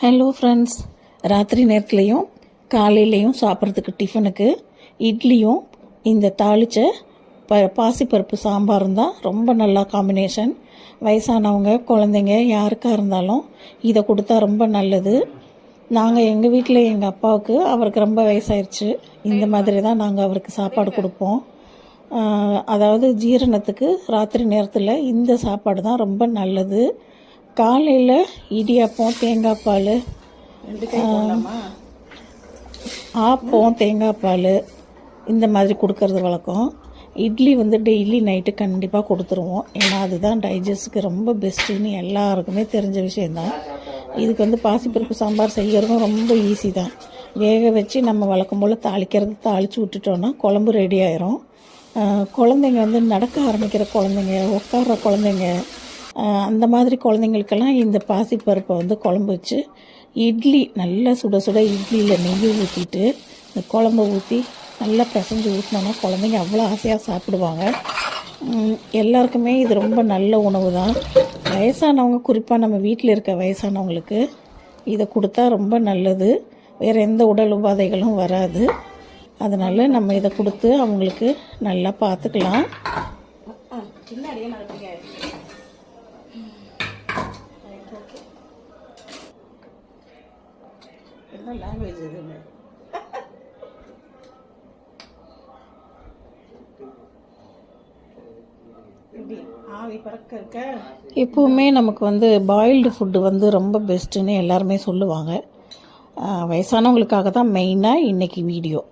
Hello friends, ராத்திரி நேரத்துலையும் காலையிலையும் சாப்பிட்றதுக்கு டிஃபனுக்கு இட்லியும் இந்த தாளித்த பாசிப்பருப்பு சாம்பாரும் தான் ரொம்ப நல்லா காம்பினேஷன். வயசானவங்க குழந்தைங்க யாருக்காக இருந்தாலும் இதை கொடுத்தா ரொம்ப நல்லது. நாங்கள் எங்கள் வீட்டில் எங்கள் அப்பாவுக்கு அவருக்கு ரொம்ப வயசாயிருச்சு. இந்த மாதிரி தான் நாங்கள் அவருக்கு சாப்பாடு கொடுப்போம். அதாவது ஜீரணத்துக்கு ராத்திரி நேரத்தில் இந்த சாப்பாடு தான் ரொம்ப நல்லது. காலையில் இடியாப்பம், தேங்காய் பால், ஆப்பம், தேங்காய் பால் இந்த மாதிரி கொடுக்கறது வழக்கம். இட்லி டெய்லி நைட்டு கண்டிப்பாக கொடுத்துருவோம். ஏன்னா அதுதான் டைஜஸ்ட்டுக்கு ரொம்ப பெஸ்ட்டுன்னு எல்லாருக்குமே தெரிஞ்ச விஷயந்தான். இதுக்கு பாசிப்பருப்பு சாம்பார் செய்கிறதும் ரொம்ப ஈஸி தான். வேக வச்சு நம்ம வழக்கம் போல் தாளித்து விட்டுட்டோன்னா குழம்பு ரெடி ஆயிரும். குழந்தைங்க நடக்க ஆரம்பிக்கிற குழந்தைங்க, உட்கார்ற குழந்தைங்க, அந்த மாதிரி குழந்தைங்களுக்கெல்லாம் இந்த பாசிப்பருப்பை குழம்பு வச்சு இட்லி நல்லா சுட சுட இட்லியில் நெய் ஊற்றிட்டு இந்த குழம்பு ஊற்றி நல்லா பிசைஞ்சு ஊற்றினோன்னா குழந்தைங்க அவ்வளோ ஆசையாக சாப்பிடுவாங்க. எல்லாருக்குமே இது ரொம்ப நல்ல உணவு தான். வயசானவங்க, குறிப்பாக நம்ம வீட்டில் இருக்க வயசானவங்களுக்கு இதை கொடுத்தா ரொம்ப நல்லது. வேறு எந்த உடல் உபாதைகளும் வராது. அதனால் நம்ம இதை கொடுத்து அவங்களுக்கு நல்லா பார்த்துக்கலாம். லாங்குவேஜ் எதுவுமே எப்போவுமே நமக்கு பாயில்டு ஃபுட்டு ரொம்ப பெஸ்ட்டுன்னு எல்லாருமே சொல்லுவாங்க. வயசானவங்களுக்காக தான் மெயினாக இன்றைக்கி வீடியோ.